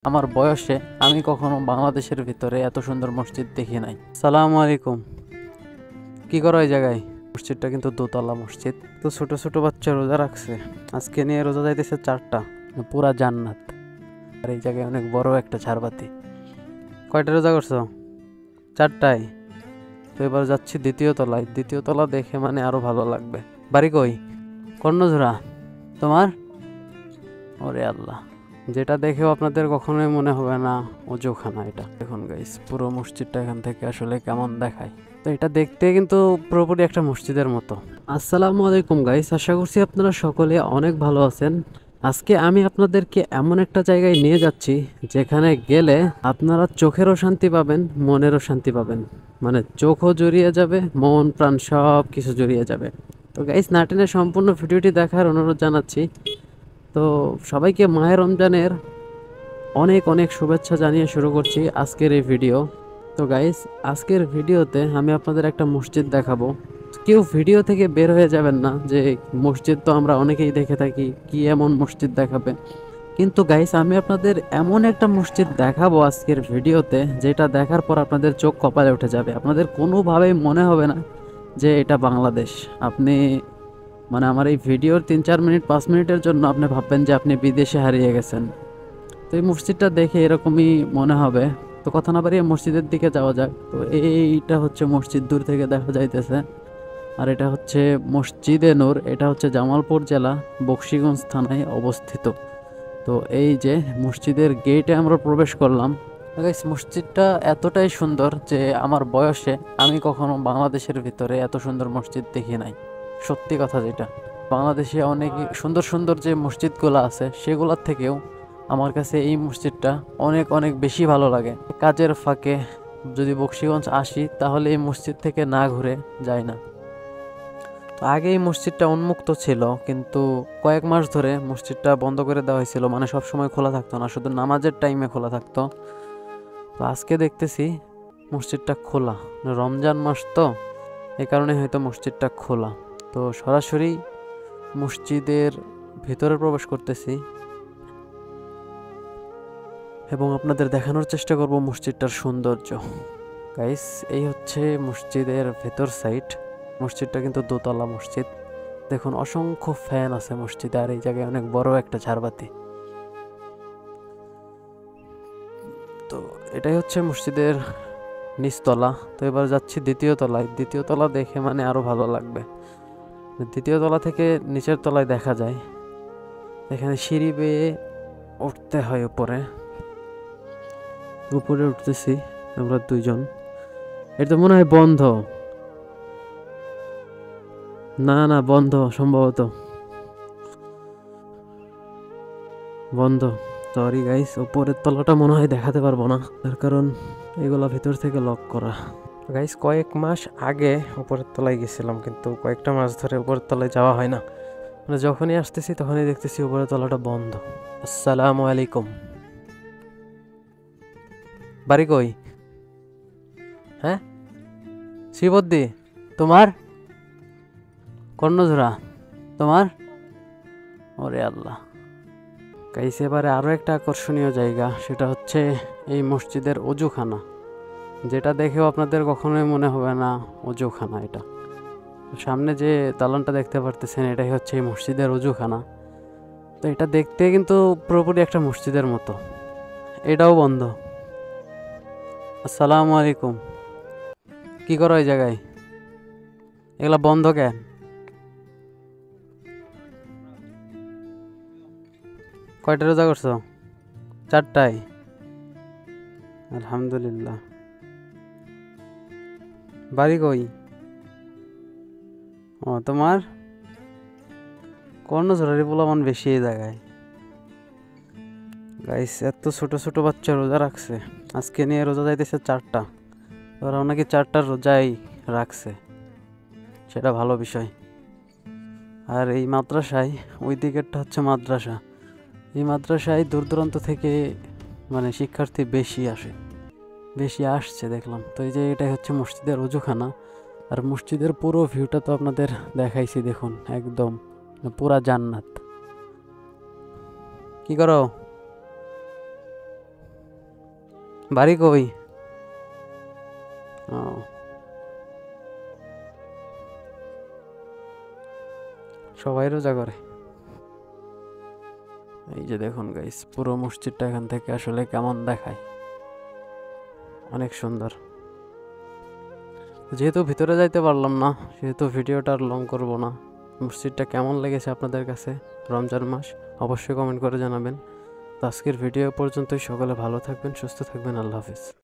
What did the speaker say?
আমার বয়সে আমি কখনো বাংলাদেশের ভিতরে এত সুন্দর মসজিদ দেখি নাই। সালামু আলাইকুম। কি করো এই জায়গায়? মসজিদটা কিন্তু দোতলা মসজিদ। তো ছোট ছোট বাচ্চা রোজা রাখছে, আজকে নিয়ে রোজা যাইতেছে 4টা, পুরা জান্নাত। আর এই জায়গায় অনেক বড় একটা ঝাড়বাতি। কয়টা রোজা করছো? 4টায়। তো এবার যাচ্ছি দ্বিতীয় তলায়। দ্বিতীয় তলা দেখে মানে আরো ভালো লাগবে। বাড়ি কই? কর্ণঝোড়া। তোমার? ওরে আল্লাহ, যেটা দেখেও আপনাদের কখনোই মনে হবে না অজুখানা। এটা দেখুন গাইস, পুরো মসজিদটা এখান থেকে আসলে কেমন দেখায়। তো এটা দেখতে কিন্তু পুরোপুরি একটা মসজিদের মতো। আসসালামু আলাইকুম গাইস, আশা করছি আপনারা সকলে অনেক ভালো আছেন। আজকে আমি আপনাদেরকে এমন একটা জায়গায় নিয়ে যাচ্ছি যেখানে গেলে আপনারা চোখেরও শান্তি পাবেন, মনেরও শান্তি পাবেন। মানে চোখও জড়িয়ে যাবে, মন প্রাণ সব কিছু জড়িয়ে যাবে। তো গাইস, নাটেনের সম্পূর্ণ ভিডিওটি দেখার অনুরোধ জানাচ্ছি। তো সবাইকে মাহে রমজানের অনেক অনেক শুভেচ্ছা জানিয়ে শুরু করছি আজকের এই ভিডিও। তো গাইস, আজকের ভিডিওতে আমি আপনাদের একটা মসজিদ দেখাবো। কেউ ভিডিও থেকে বের হয়ে যাবেন না যে মসজিদ তো আমরা অনেকেই দেখে থাকি, কি এমন মসজিদ দেখাবে। কিন্তু গাইস, আমি আপনাদের এমন একটা মসজিদ দেখাবো আজকের ভিডিওতে, যেটা দেখার পর আপনাদের চোখ কপালে উঠে যাবে। আপনাদের কোনোভাবেই মনে হবে না যে এটা বাংলাদেশ। আপনি মানে আমার এই ভিডিওর 3-4 মিনিট 5 মিনিটের জন্য আপনি ভাববেন যে আপনি বিদেশে হারিয়ে গেছেন। তো এই মসজিদটা দেখে এরকমই মনে হবে। তো কথা না বাড়িয়ে মসজিদের দিকে যাওয়া যাক। তো এইটা হচ্ছে মসজিদ, দূর থেকে দেখা যাইতেছে। আর এটা হচ্ছে মসজিদে নূর। এটা হচ্ছে জামালপুর জেলা, বকশীগঞ্জ থানায় অবস্থিত। তো এই যে মসজিদের গেটে আমরা প্রবেশ করলাম। গাইস, মসজিদটা এতটাই সুন্দর যে আমার বয়সে আমি কখনো বাংলাদেশের ভিতরে এত সুন্দর মসজিদ দেখি নাই। সত্যি কথা যেটা, বাংলাদেশে অনেক সুন্দর সুন্দর যে মসজিদগুলো আছে সেগুলোর থেকেও আমার কাছে এই মসজিদটা অনেক অনেক বেশি ভালো লাগে। কাজের ফাঁকে যদি বকশীগঞ্জ আসি তাহলে এই মসজিদ থেকে না ঘুরে যায় না। তো আগে এই মসজিদটা উন্মুক্ত ছিল, কিন্তু কয়েক মাস ধরে মসজিদটা বন্ধ করে দেওয়া হয়েছিল। মানে সব সময় খোলা থাকতো না, শুধু নামাজের টাইমে খোলা থাকতো। তো আজকে দেখতেছি মসজিদটা খোলা। রমজান মাস তো, এই কারণে হয়তো মসজিদটা খোলা। তো সরাসরি মসজিদের ভিতরে প্রবেশ করতেছি এবং আপনাদের দেখানোর চেষ্টা করব মসজিদটার সৌন্দর্য। গাইস, এই হচ্ছে মসজিদের ভেতর সাইড। মসজিদটা কিন্তু দোতলা মসজিদ। দেখুন, অসংখ্য ফ্যান আছে মসজিদে, আর এই জায়গায় অনেক বড় একটা ঝাড়বাতি। তো এটাই হচ্ছে মসজিদের নিচতলা। তো এবার যাচ্ছি দ্বিতীয় তলায়। দ্বিতীয় তলা দেখে মানে আরো ভালো লাগবে। দ্বিতীয় তলা থেকে নিচের তলায় দেখা যায়। এখানে সিঁড়ি বেয়ে উঠতে হয় উপরে। উপরে উঠতেছি আমরা দুইজন। এটা তো মনে হয় বন্ধ। না না, বন্ধ, সম্ভবত বন্ধ। সরি গাইস, উপরের তলাটা মনে হয় দেখাতে পারবো না, তার কারণ এগুলা ভিতর থেকে লক করা। গাইস, কয়েক মাস আগে উপরের তলায় গেছিলাম, কিন্তু কয়েকটা মাস ধরে উপরের তলায় যাওয়া হয় না। মানে যখনই আসতেছি তখনই দেখতেছি উপরের তলাটা বন্ধ। আসসালামু আলাইকুম। বাড়ি কই? হ্যাঁ, শ্রীবদ্দি। তোমার? কর্ণঝোড়া। তোমার? ওরে আল্লাহ। গাইস, এবারে আরও একটা আকর্ষণীয় জায়গা, সেটা হচ্ছে এই মসজিদের অজুখানা। যেটা দেখেও আপনাদের কখনোই মনে হবে না অজুখানা। এটা সামনে যে দালানটা দেখতে পারতেছেন, এটাই হচ্ছে এই মসজিদের অজুখানা। তো এটা দেখতে কিন্তু পুরোপুরি একটা মসজিদের মতো। এটাও বন্ধ। আসসালামু আলাইকুম। কি করো এই জায়গায়? এগুলা বন্ধ কেন? কয়টা রোজা করছো? 4টায়। আলহামদুলিল্লাহ। বাড়ি কই? ও, তোমার? কর্ণঝোড়ারি পোলাপান বেশি এই জায়গায়। গাইস, এত ছোট ছোট বাচ্চা রোজা রাখছে, আজকে নিয়ে রোজা যাইতেছে 4টা। ওরা নাকি 4টা রোজাই রাখছে, সেটা ভালো বিষয়। আর এই মাদ্রাসায়, ওই দিকেরটা হচ্ছে মাদ্রাসা। এই মাদ্রাসায় দূর দূরান্ত থেকে মানে শিক্ষার্থী বেশি আসছে দেখলাম। তো এই যে এটাই হচ্ছে মসজিদের অজুখানা। আর মসজিদের পুরো ভিউটা তো আপনাদের দেখাইছি, দেখুন একদম পুরা জান্নাত। কি করো? বাড়ি কই? ও, সবাই রোজা করে। এই যে দেখুন গাইস, পুরো মসজিদটা এখান থেকে আসলে কেমন দেখায়, অনেক সুন্দর। যেহেতু ভিতরে যাইতে পারলাম না, সেহেতু ভিডিওটা আর লং করব না। মসজিদটা কেমন লেগেছে আপনাদের কাছে রমজান মাস অবশ্যই কমেন্ট করে জানাবেন। তো আজকের ভিডিও পর্যন্তই। সকলে ভালো থাকবেন, সুস্থ থাকবেন। আল্লাহ হাফিজ।